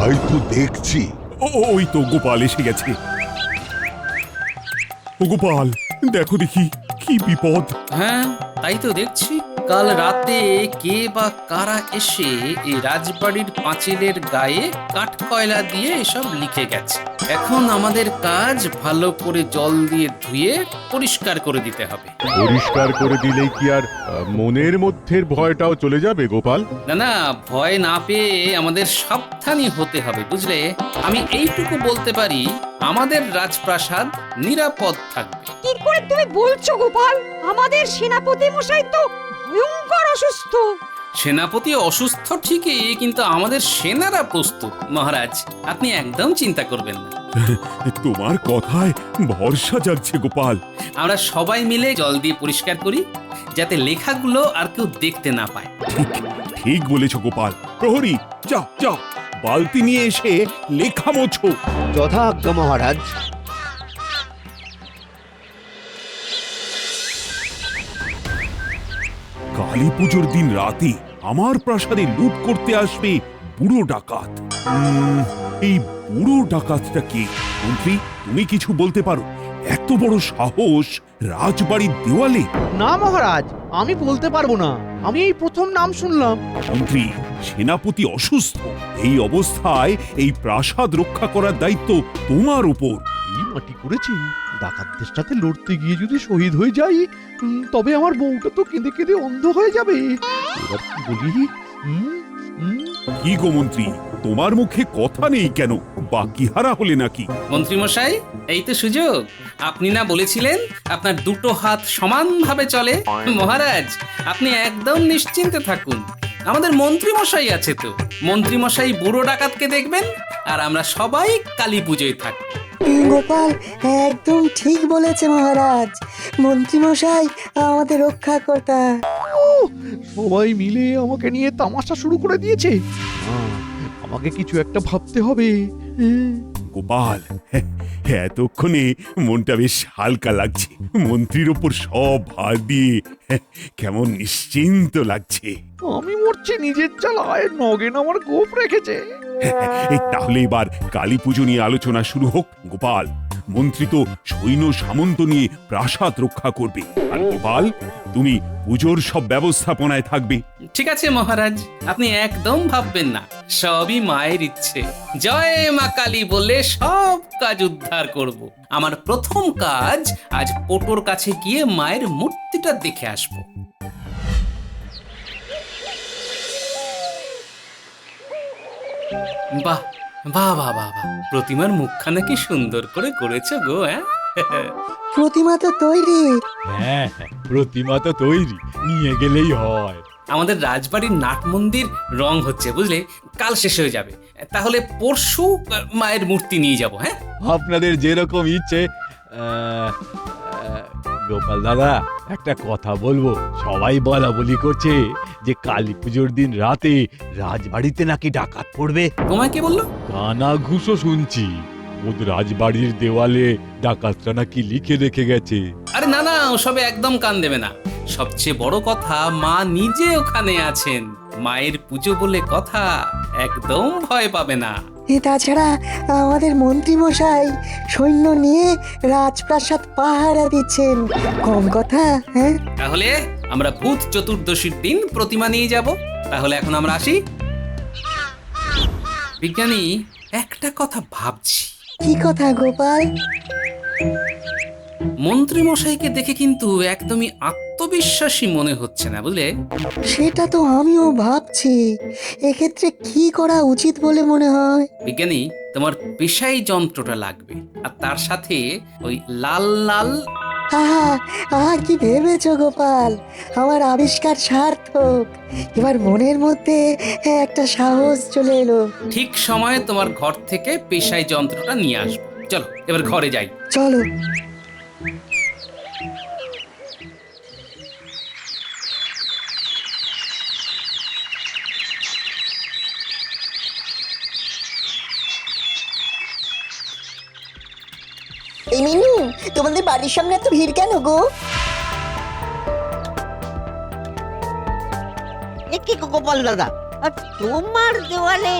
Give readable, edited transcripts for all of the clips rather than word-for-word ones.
তাই তো দেখছি। ওই তো গোপাল এসে গেছে। ও গোপাল, দেখো দেখি কি বিপদ। হ্যাঁ, তাই তো দেখছি। কাল রাতে কে বা কারা এসে এই রাজবাড়ির পাঁচিলের গায়ে কাঠ কয়লা দিয়ে এসব লিখে গেছে। এখন আমাদের কাজ ভালো করে জল দিয়ে ধুয়ে পরিষ্কার করে দিতে হবে। পরিষ্কার করে দিলেই কি আর মনের মধ্যে ভয়টাও চলে যাবে গোপাল? না না, ভয় না পেয়ে আমাদের সাবধানী হতে হবে, বুঝলে? আমি এইটুকু বলতে পারি, আমাদের রাজপ্রাসাদ নিরাপদ থাকবে। কি করে তুমি বলছো গোপাল? আমাদের সেনাপতি মশাই তো ভয়ঙ্কর অসুস্থ। সেনাপতি অসুস্থ ঠিকই, কিন্তু আমাদের সেনারা প্রস্তুত মহারাজ। আপনি একদম চিন্তা করবেন না। তোমার কথায় ভরসা জাগছে গোপাল। আমরা সবাই মিলে জল দিয়ে পরিষ্কার করি, যাতে লেখাগুলো আর কেউ দেখতে না পায়। ঠিক ঠিক বলেছ গোপাল। প্রহরী, যাও যাও, বালতি নিয়ে এসে লেখা মোছো। যথাজ্ঞা মহারাজ। কালী পুজোর দিন রাতে আমার প্রাসাদে লুট করতে আসবে বুড়ো ডাকাত। এই বুড়ো ডাকাতটা কে? মন্ত্রী, তুমি কিছু বলতে পারো? এত বড় সাহস রাজবাড়ির দেওয়ালে! না মহারাজ, আমি বলতে পারবো না। আমি এই প্রথম নাম শুনলাম। মন্ত্রী, সেনাপতি অসুস্থ। এই অবস্থায় এই প্রাসাদ রক্ষা করার দায়িত্ব তোমার উপর। এই মাটি করেছি, ডাকাতদের সাথে লড়তে গিয়ে যদি শহীদ হয়ে যাই, তবে আমার বউটা তো কেঁদে কেঁদে অন্ধ হয়ে যাবে। এবার কি বলি? কি গো মন্ত্রী, তোমার মুখে কথা নেই কেন? বাকি হারা হলে নাকি? মন্ত্রী মশাই, এই তো সুযোগ। আপনি না বলেছিলেন আপনার দুটো হাত সমানভাবে চলে? মহারাজ, আপনি একদম নিশ্চিন্তে থাকুন। আমাদের মন্ত্রী মশাই আছে তো। মন্ত্রী মশাই বুড়ো ডাকাতকে দেখবেন, আর আমরা সবাই কালী পুজোয় থাকবো। গোপাল একদম ঠিক বলেছে মহারাজ। মন্ত্রীমশাই আমাদের রক্ষাকর্তা। সবাই মিলে আমাকে নিয়ে তামাশা শুরু করে দিয়েছে। আমাকে কিছু একটা ভাবতে হবে। গোপাল, এতক্ষণে মনটা বেশ হালকা লাগছে। মন্ত্রীর ওপর সব ভার দিয়ে কেমন নিশ্চিন্ত লাগছে। আমি মরছি নিজের জ্বালায়, নগেন আমার গোপ রেখেছে। তাহলে এবার কালী পুজো নিয়ে আলোচনা শুরু হোক। গোপাল, মন্ত্রী তো সৈন্য সামন্ত নিয়ে প্রাসাদ রক্ষা করবে, আর গোপাল তুমি পুজোর সব ব্যবস্থাপনায় থাকবে। ঠিক আছে মহারাজ, আপনি একদম ভাববেন না। সবই মায়ের ইচ্ছে। জয় মা কালী বলে সব কাজ উদ্ধার করব। আমার প্রথম কাজ আজ পোটোর কাছে গিয়ে মায়ের মূর্তিটা দেখে আসবো। বাহ বাহ বাহ বাহ বাহ, প্রতিমার মুখখানা কি সুন্দর করে করেছো গো। প্রতিমা তো তৈরি। হ্যাঁ, প্রতিমা তো তৈরি, নিয়ে গেলেই হয়। আমাদের রাজবাড়ির নাট মন্দির রং হচ্ছে, বুঝলে? কাল শেষ হয়ে যাবে। তাহলে পরশু মায়ের মূর্তি নিয়ে যাব। হ্যাঁ, আপনাদের যেরকম ইচ্ছে। গোপাল দাদা, একটা কথা বলবো। সবাই বলা বলি করছে যে কালী পুজোর দিন রাতে রাজবাড়িতে নাকি ডাকাত পড়বে। তোমায় কে বললো? কানা ঘুষো শুনছি। ওদ রাজবাড়ির দেওয়ালে ডাকাতরা নাকি লিখে রেখে গেছে। আরে না না, ওসবে একদম কান দেবে না। সবচেয়ে বড় কথা, মা নিজে ওখানে আছেন। মায়ের পুজো বলে কথা, একদম ভয় পাবে না। তাছাড়া আমাদের মন্ত্রীমশাই সৈন্য নিয়ে রাজপ্রাসাদ পাহারা দিচ্ছেন। কম কথা, হ্যাঁ? তাহলে আমরা ভূত চতুর্দশীর দিন প্রতিমা নিয়ে যাব। তাহলে এখন আমরা আসি। বিজ্ঞানী, একটা কথা ভাবছি। কি কথা গোপাল? মন্ত্রী মশাইকে দেখে কিন্তু একদমই আত্মবিশ্বাসী মনে হচ্ছে না, বুঝলে? সেটা তো আমিও ভাবছি। এক্ষেত্রে কি করা উচিত বলে মনে হয়? বিজ্ঞানী, তোমার পেশাই যন্ত্রটা লাগবে, আর তার সাথে ওই লাল লাল। আহা আহা, কি ভেবেছো গোপাল? আমার আবিষ্কার সার্থক। এবার মনের মধ্যে একটা সাহস চলে এলো। ঠিক সময়ে তোমার ঘর থেকে পেশাই যন্ত্রটা নিয়ে আসবো। চলো এবার ঘরে যাই। চলো। এই মিনু, তোমাদের বাড়ির সামনে এত ভিড় কেন গো? কি গোপাল দাদা, আর তোমার দেওয়ালে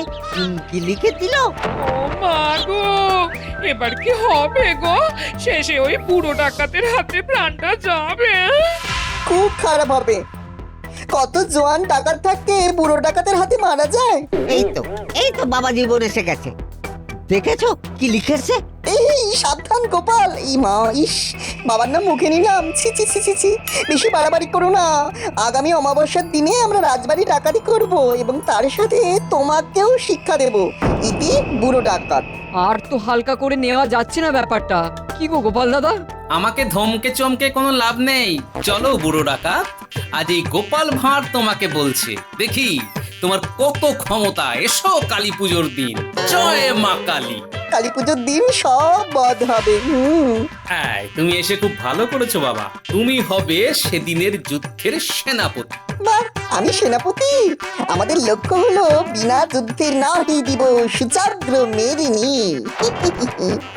কি লিখে দিল? ও মা গো, এবার কি হবে গো? শেষে ওই বুড়ো ডাকাতের হাতে প্রাণটা যাবে। খুব খারাপ হবে। কত জোয়ান ডাকাত থাকতে বুড়ো ডাকাতের হাতে মারা যায়। এই তো বাবা জীবন এসে গেছে। দেখেছো কি লিখেছে? এই সাবধান গোপাল, এই মা, ইস, বাবার নাম মুখে নিলাম। ছি ছি ছি ছি ছি, বেশি বাড়াবাড়ি করো না। আগামী অমাবস্যার দিনে আমরা রাজবাড়ি ডাকাতি করব এবং তার সাথে তোমাকেও শিক্ষা দেব। ইতি বুড়ো ডাকাত। আর তো হালকা করে নেওয়া যাচ্ছে না ব্যাপারটা, কি গো গোপাল দাদা? আমাকে ধমকে চমকে কোনো লাভ নেই। চলো বুড়ো ডাকাত, আজ এই গোপাল ভাঁড় তোমাকে বলছে, দেখি তোমার কত ক্ষমতা। এসো কালী পুজোর দিন, জয় মা কালী। কালী পুজোর দিন সব বধ হবে। হ্যাঁ, তুমি এসে খুব ভালো করেছো বাবা। তুমি হবে সেদিনের যুদ্ধের সেনাপতি। বাহ, আমি সেনাপতি? আমাদের লক্ষ্য হলো বিনা যুদ্ধে নাহি দিব সুচাগ্র মেদিনী।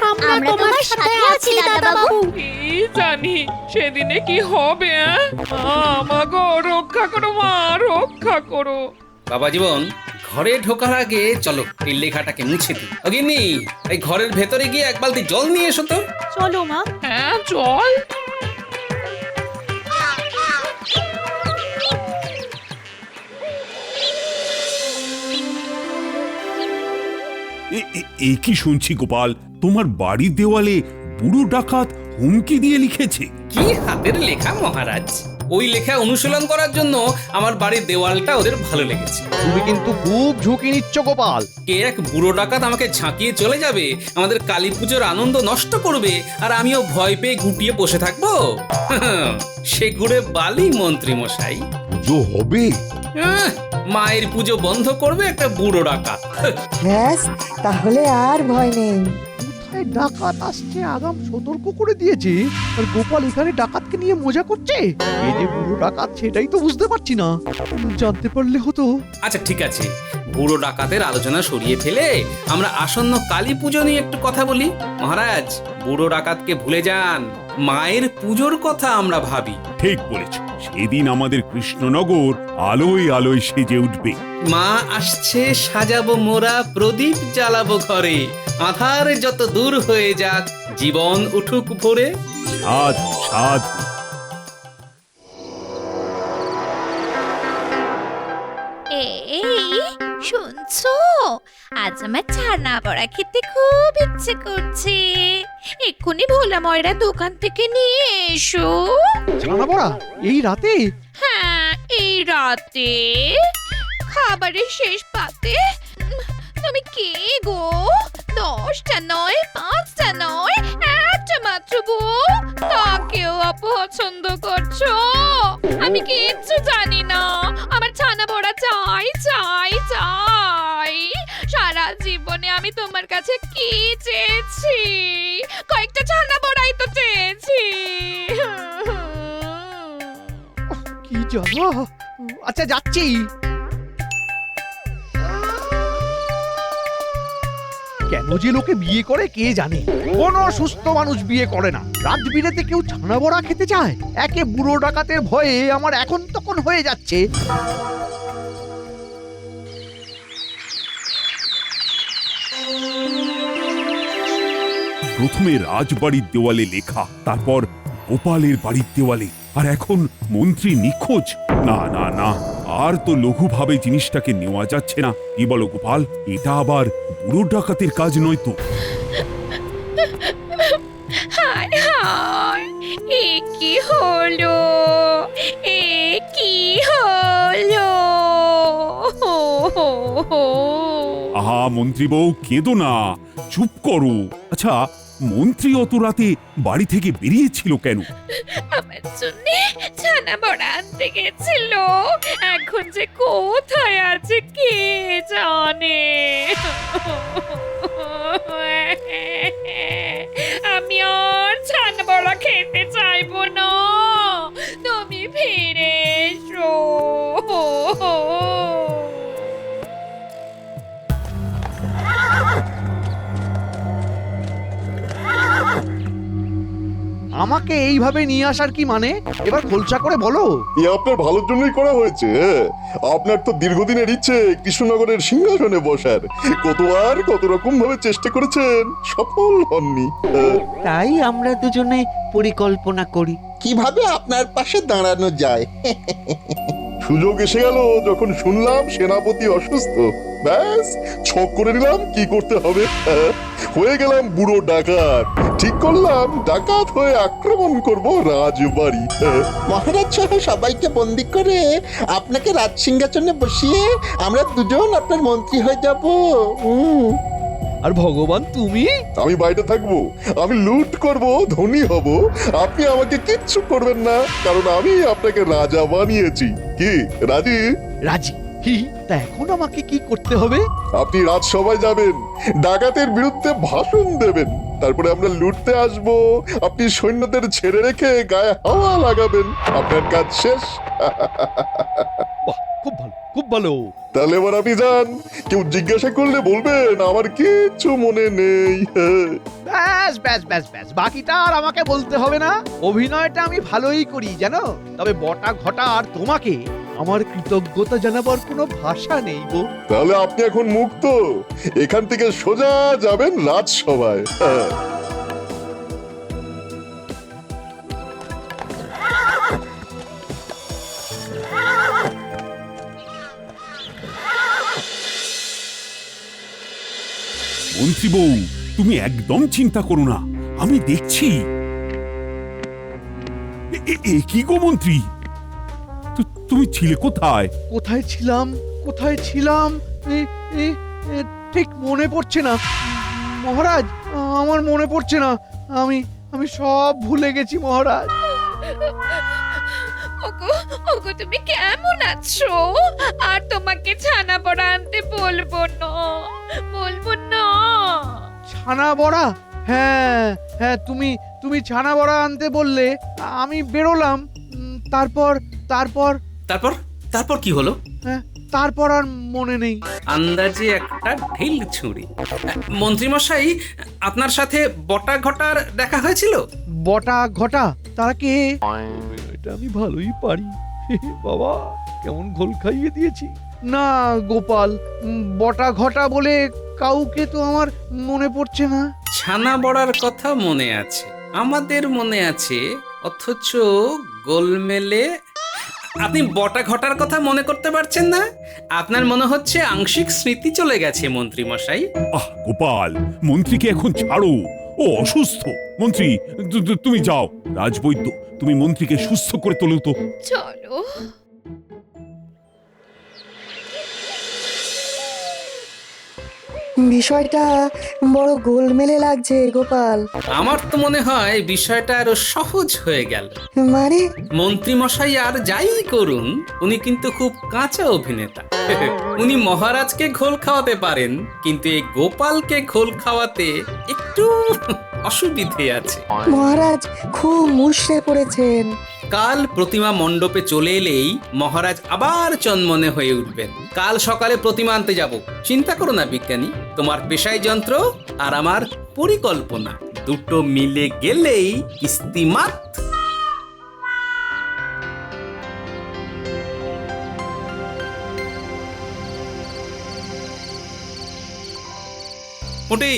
আমরা তোমার সাথে আছি দাদা বাবু। কি জানি সেদিনে কি হবে। মা গো, রক্ষা করো মা, রক্ষা করো। বাবা জীবন, ঘরে ঢোকার আগে চলো এই লেখাটাকে মুছে দিই। অগিন্নি, এই ঘরের ভেতরে গিয়ে এক বালতি জল নিয়ে এসো তো। চলো মা। হ্যাঁ চল। এই কি শুনছি গোপাল, তোমার বাড়ির দেওয়ালে বুড়ো ডাকাত হুমকি দিয়ে লিখেছে? কি হাতের লেখা মহারাজ! ওই লেখা অনুশীলন করার জন্য আমার বাড়ির দেওয়ালটা ওদের ভালো লেগেছে। তুমি কিন্তু খুব ঝুঁকি নিচ্ছ গোপাল। কে এক বুড়ো ডাকাত আমাকে ঝাঁকিয়ে চলে যাবে, আমাদের কালী পুজোর আনন্দ নষ্ট করবে, আর আমিও ভয় পেয়ে গুটিয়ে বসে থাকবো? সে ঘুরে বালি মন্ত্রী মশাই। পুজো হবে? মায়ের পুজো বন্ধ করবে একটা বুড়ো ডাকাত। ব্যাস, তাহলে আর ভয় নেই। কোথায় ডাকাত আসছে আগাম সতর্ক করে দিয়েছে, আর গোপাল এখানে ডাকাতকে নিয়ে মজা করছে। এই যে বুড়ো ডাকাত, সেটাই তো বুঝতে পারছি না। জানতে পারলে হতো। আচ্ছা ঠিক আছে, বুড়ো ডাকাতের আলোচনা সরিয়ে ফেলে আমরা আসন্ন কালী পুজো নিয়ে একটু কথা বলি। মহারাজ, বুড়ো ডাকাতকে ভুলে যান, মায়ের পুজোর কথা আমরা ভাবি। ঠিক বলেছ, সেদিন আমাদের কৃষ্ণনগর আলোয় আলোয় সেজে উঠবে। মা আসছে, সাজাবো মোরা প্রদীপ, জ্বালাবো ঘরে, আধার যত দূর হয়ে যাক, জীবন উঠুক ভরে। সাধু সাধু। এই শুনছো, আজ আমার ছানা বড়া খেতে খুব ইচ্ছে করছে। এক্ষুনি ভোলা ময়রা দোকান থেকে নিয়ে এসো। ছানা বড়া এই রাতে? হ্যাঁ, এই রাতে খাবারের শেষ পাতে। তুমি কে গো? 10টা নয়, 5টা নয়, একটা মাত্র বউ, তাকেও অপছন্দ করছো? আমি কিচ্ছু জানি না, আমার ছানা বড়া চাই চাই চাই। সারা জীবনে আমি তোমার কাছে কি চেয়েছি? কয়েকটা ছানা বড়াই তো চেয়েছি। কি জ্বালা! আচ্ছা যাচ্ছি। কেন যে লোকে বিয়ে করে কে জানে? কোন সুস্থ মানুষ বিয়ে করে না। রাত বিরেতে কেউ ছানা বড়া খেতে চায়? একে বুড়ো ডাকাতের ভয়ে আমার এখন তখন হয়ে যাচ্ছে। প্রথমে রাজবাড়ির দেওয়ালে লেখা, তারপর গোপালের বাড়ির দেওয়ালে, আর এখন মন্ত্রী নিখোঁজ। না না না, আর তো লঘুভাবে জিনিসটাকে নেওয়া যাচ্ছে না। কি বলো গোপাল, এটা আবার বুড়ো ডাকাতের কাজ নয় তো? হায় হায়, এ কি হলো? এ কি হলো? আহা মন্ত্রী বউ, কেঁদো না, চুপ করো। আচ্ছা, মন্ত্রী অত রাতে বাড়ি থেকে বেরিয়েছিল কেন? আমার জন্য ছানা বড়া আনতে গেছিল। এখন যে কোথায় আছে কে জানে। আমি আর ছানা বড়া খেতে চাইবো না, তুমি ফিরে এসো। আমাকে এইভাবে নিয়ে আসার কি মানে? এবার খোলসা করে বলো। এ আপনার ভালোর জন্যই করা হয়েছে। আপনার তো দীর্ঘদিনের ইচ্ছে কৃষ্ণনগরের সিংহাসনে বসার। কত রকম ভাবে চেষ্টা করেছেন, সফল হননি। তাই আমরা দুজনে পরিকল্পনা করি কিভাবে আপনার পাশে দাঁড়ানো যায়। সুযোগ এসে গেল যখন শুনলাম সেনাপতি অসুস্থ, ব্যাস ছক করে নিলাম কি করতে হবে। হয়ে গেলাম বুড়ো ডাকাত। ঠিক করলাম ডাকাত হয়ে আক্রমণ করব রাজবাড়ি। মহারাজ সহ সবাইকে বন্দি করে আপনাকে রাজসিংহাসনে বসিয়ে আমরা দুজন আপনার মন্ত্রী হয়ে যাব। আর ভগবান তুমি? আমি বাইরে থাকবো, আমি লুট করব, ধনী হব, আপনি আমাকে কিচ্ছু করবেন না, কারণ আমি আপনাকে রাজা বানিয়েছি। কি রাজি? রাজি। তা এখন আমাকে কি করতে হবে? আপনি রাজসভায় যাবেন, ডাকাতের বিরুদ্ধে ভাষণ দেবেন, তারপরে আমরা লুটতে আসব, আপনি সৈন্যদের ছেড়ে রেখে গায়ে হাওয়া লাগাবেন, আপনার কাজ শেষ। বাহ, খুব ভালো, খুব ভালো। তাহলে এবার আপনি যান, কেউ জিজ্ঞাসা করলে বলবেন আমার কিচ্ছু মনে নেই। ব্যাস ব্যাস ব্যাস ব্যাস, বাকিটা আর আমাকে বলতে হবে না। অভিনয়টা আমি ভালোই করি জানো, তবে বটা ঘটা আর তোমাকে আমার কৃতজ্ঞতা জানাবার কোনো ভাষা নেই গো। তাহলে আপনি এখন মুক্ত, এখান থেকে সোজা যাবেন রাজসভায়। মন্ত্রী বউ, তুমি একদম চিন্তা করো না, আমি দেখছি। কি গো মন্ত্রী, তুমি ছিলে কোথায়? কোথায় ছিলাম, কোথায় ছিলাম ঠিক মনে পড়ছে না মহারাজ, আমার মনে পড়ছে না। আমি সব ভুলে গেছি মহারাজ। ওগো ওগো তুমি কেমন আছো? আর তোমাকে ছানা বড়া আনতে বলবো না, বলবো না। ছানা বড়া? হ্যাঁ হ্যাঁ, তুমি ছানা বড়া আনতে বললে, আমি বেরোলাম। তারপর তারপর তারপর তারপর কি হলো? হ্যাঁ, তারপর আর মনে নেই। আন্দাজে একটা ঢিল ছুঁড়ি। মন্ত্রী মশাই, আপনার সাথে বটা ঘটার দেখা হয়েছিল? বটা ঘটা? তারা কে? এটা আমি ভালোই পারি। বাবা, কেমন ঘোল খাইয়ে দিয়েছি। না গোপাল, বটা ঘটা বলে কাউকে তো আমার মনে পড়ছে না। ছানা বড়ার কথা মনে আছে, আমাদের মনে আছে, অথচ গোলমেলে আপনি বটা ঘটার কথা মনে করতে পারছেন না। আপনার মনে হচ্ছে আংশিক স্মৃতি চলে গেছে মন্ত্রী মশাই। গোপাল, মন্ত্রীকে এখন ছাড়ো, ও অসুস্থ। মন্ত্রী, তুমি যাও, রাজবৈদ্য, তুমি মন্ত্রীকে সুস্থ করে তোলো তো। চলো। বিষয়টা বড় গোলমেলে লাগছে গোপাল। আমার তো মনে হয় বিষয়টা আরো সহজ হয়ে গেল। মানে? মন্ত্রী মশাই আর যাই করুন, উনি কিন্তু খুব কাঁচা অভিনেতা। উনি মহারাজকে ঘোল খাওয়াতে পারেন, কিন্তু এই গোপালকে ঘোল খাওয়াতে একটু অসুবিধে আছে। মহারাজ খুব মুষড়ে পড়েছেন। কাল প্রতিমা মণ্ডপে চলে এলেই মহারাজ আবার চনমনে হয়ে উঠবেন। কাল সকালে প্রতিমা আনতে যাব। চিন্তা করো না বিজ্ঞানী, তোমার পেশাই যন্ত্র আর আমার পরিকল্পনা দুটো মিলে গেলেই কিস্তিমাত। মোটি,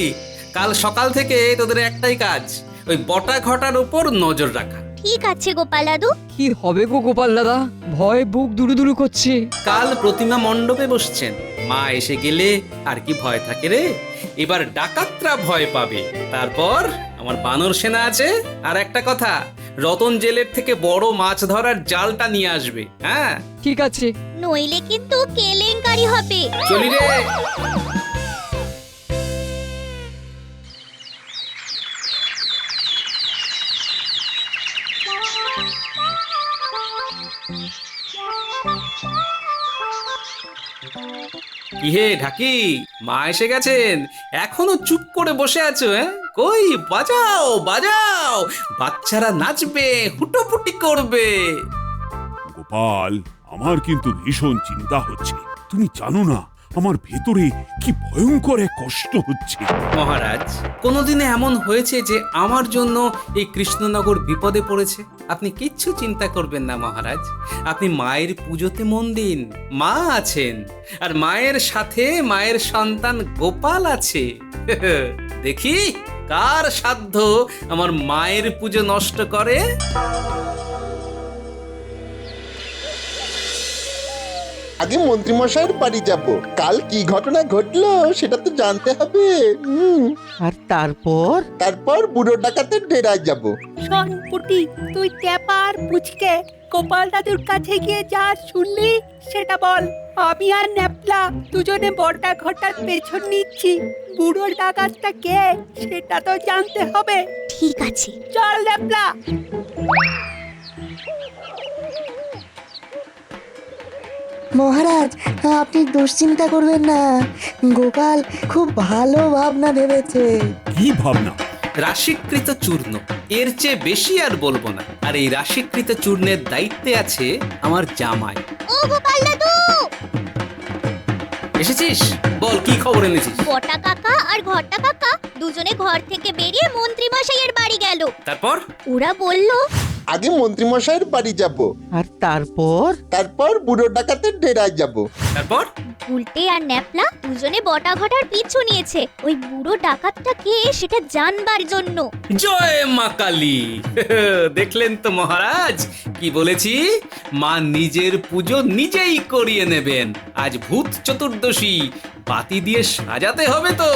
কাল সকাল থেকে তোদের একটাই কাজ, ওই বটা ঘটার উপর নজর রাখা। ঠিক আছে গোপাল দাদু। কি হবে গো গোপাল দাদা, ভয় বুক দুরু করছে। কাল প্রতিমা মণ্ডপে বসছেন, মা এসে গেলে আর কি ভয় থাকে রে? এবার ডাকাতরা ভয় পাবে, তারপর আমার বানর সেনা আছে। আর একটা কথা, রতন জেলের থেকে বড় মাছ ধরার জালটা নিয়ে আসবে। হ্যাঁ ঠিক আছে। নইলে কিন্তু কেলেঙ্কারি হবে। চলি রে। ইহে ঢাকি, মা এসে গেছেন, এখনো চুপ করে বসে আছো? কই বাজাও বাজাও, বাচ্চারা নাচবে, হুটোপুটি করবে। গোপাল, আমার কিন্তু ভীষণ চিন্তা হচ্ছে। তুমি জানো না, আমার ভেতরে কি ভয়ঙ্কর এক কষ্ট হচ্ছে। মহারাজ, কোনোদিনে এমন হয়েছে যে আমার জন্য এই কৃষ্ণনগর বিপদে পড়েছে? আপনি কিচ্ছু চিন্তা করবেন না মহারাজ, আপনি মায়ের পুজোতে মন দিন। মা আছেন, আর মায়ের সাথে মায়ের সন্তান গোপাল আছে। দেখি কার সাধ্য আমার মায়ের পুজো নষ্ট করে। আগে মন্ত্রীমশাইয়ের বাড়ি যাব, কাল কি ঘটনা ঘটলো সেটা তো জানতে হবে। আর তারপর তারপর বুড়ো ডাকাতের ডেরায় যাব। শোন পুটি, তুই ট্যাপার পুচকে গোপাল দাদুর কাছে গিয়ে যা শুনলি সেটা বল। আমি আর ন্যাপলা দুজনে বড়টা ঘটার পেছন নিচ্ছি। বুড়ো ডাকাতটা কে সেটা তো জানতে হবে। ঠিক আছে। চল ন্যাপলা। মহারাজ, আপনি দুশ্চিন্তা করবেন না, গোপাল খুব ভালো ভাবনা ভেবেছে। কি ভাবনা? রাশিকৃত চূর্ণ, এর চেয়ে বেশি আর বলবো না। আর এই রাশিকৃত চূর্ণের দায়িত্বে আছে আমার জামাই। ও গোপাল দাদু, এসেছিস? বল, কি খবর এনেছিস? বটা কাকা আর ঘটা কাকা দুজনে ঘর থেকে বেরিয়ে মন্ত্রী মশাইয়ের বাড়ি গেল। তারপর? ওরা বলল আগে মন্ত্রীমশাইয়ের বাড়ি যাব, আর তারপর তারপর বুড়ো ডাকাতের ডেরায় যাব। তারপর? উল্টে আর ন্যাপলা দুজনে বটা ঘটার পিছু নিয়েছে ওই বুড়ো ডাকাতটা কে সেটা জানবার জন্য। জয় মা কালী! দেখলেন তো মহারাজ, কি বলেছি? মা নিজের পুজো নিজেই করিয়ে নেবেন। আজ ভূত চতুর্দশী, বাতি দিয়ে সাজাতে হবে তো।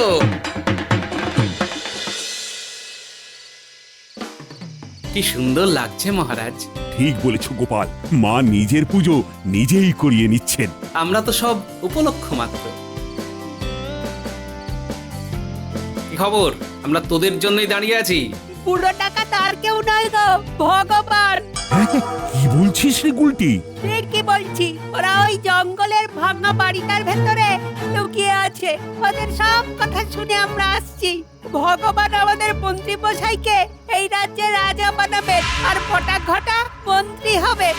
কি সুন্দর লাগছে মহারাজ। ঠিক বলেছ গোপাল, মা নিজের পুজো নিজেই করিয়ে নিচ্ছেন। আমরা তো সব উপলক্ষ মাত্র। কি খবর? আমরা তোদের জন্যই দাঁড়িয়ে আছি। বুড়ো ডাকাত আর কেউ নয় গো, ভগবান। কি বলছিস রে গুলটি? কি বলছি, ওরা ওই জঙ্গলের ভাঙা বাড়িটার ভেতরে লুকিয়ে আছে। ওদের সব কথা শুনে আমরা আসছি। ভগবান আমাদের মন্ত্রী মশাইকে এই রাজ্যের রাজা বানাবে, আর বটা ঘটা মন্ত্রী হবে।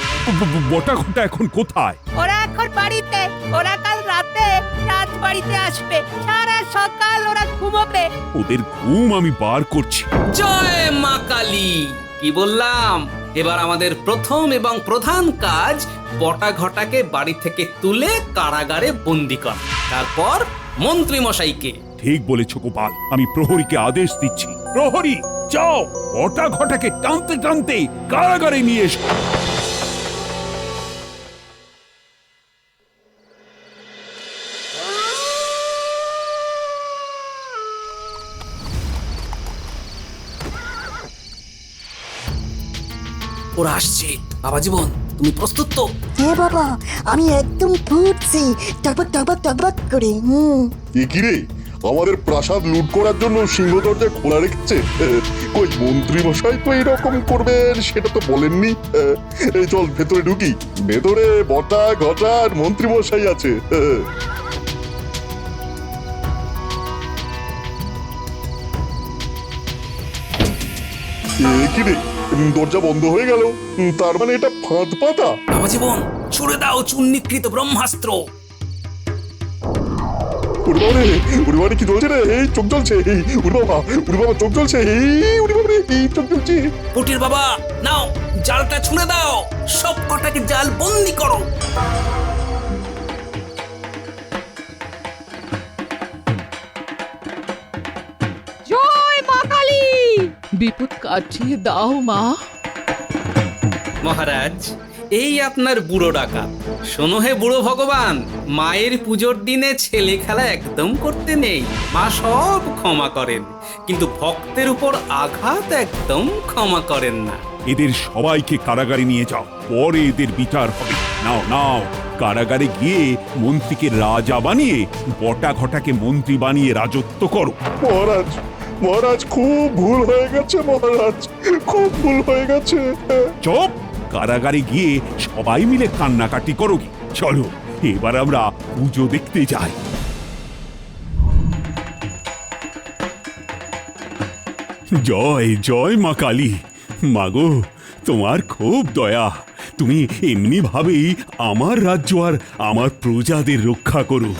বটা ঘটা এখন কোথায়? ওরা এখন বাড়িতে। ওরা কাল রাতে রাজবাড়িতে আসবে। সারা সকাল ওরা ঘুমোবে। ওদের ঘুম আমি বার করছি। জয় মা কালী! কি বললাম? এবার আমাদের প্রথম এবং প্রধান কাজ বটা ঘটাকে বাড়ি থেকে তুলে কারাগারে বন্দি করা, তারপর মন্ত্রী মশাইকে। ঠিক বলেছ গোপাল, আমি প্রহরীকে আদেশ দিচ্ছি। প্রহরী, যাও বটা ঘটাকে টানতে টানতে কারাগারে নিয়ে এসো। ওরা আসছে। বাবা জীবন, তুমি প্রস্তুত তো? হ্যাঁ বাবা, আমি একদম ফুটছি, টকবক টকবক টকবক করে। এ কি রে, আমাদের প্রাসাদ লুট করার জন্য সিংহ দরজা খোলা রেখেছে? কই মন্ত্রীমশাই তো এরকম করবেন সেটা তো বলেননি। এই চল ভেতরে ঢুকি। ভেতরে বটা ঘটা আর মন্ত্রীমশাই আছে। এ কি রে, দরজা বন্ধ হয়ে গেল। তার মানে এটা ফাঁদ পাতা। বাবা জীবন, ছুড়ে দাও চূর্ণীকৃত ব্রহ্মাস্ত্র। উড়ি বাবা কি চলছে রে? এই চোখ জ্বলছে। এই উড়ি বাবা চোখ জ্বলছে। এই উড়ি বাবা এই চোখ জ্বলছে। পুটির বাবা, নাও জালটা ছুঁড়ে দাও, সব কটাকে জাল বন্দি করো। জয় মা কালী! বিপদ কাটিয়ে দাও মা। মহারাজ, এই আপনার বুড়ো ডাকাত। শোনো হে বুড়ো ভগবান, মায়ের পুজোর দিনে ছেলে খেলা একদম করতে নেই। মা সব ক্ষমা করেন, কিন্তু ভক্তের উপর আঘাত একদম ক্ষমা করেন না। এদের সবাইকে কারাগারে নিয়ে যাও, পরে এদের বিচার হবে। নাও নাও, কারাগারে গিয়ে মন্ত্রীকে রাজা বানিয়ে বটা ঘটাকে মন্ত্রী বানিয়ে রাজত্ব করো। মহারাজ, মহারাজ খুব ভুল হয়ে গেছে। মহারাজ খুব ভুল হয়ে গেছে। চুপ! কারাগারে গিয়ে সবাই মিলে কান্নাকাটি করো। কি চলো এবার আমরা পুজো দেখতে যাই। জয় জয় মা কালী। মাগো, তোমার খুব দয়া। তুমি এমনি ভাবেই আমার রাজ্য আর আমার প্রজাদের রক্ষা করো।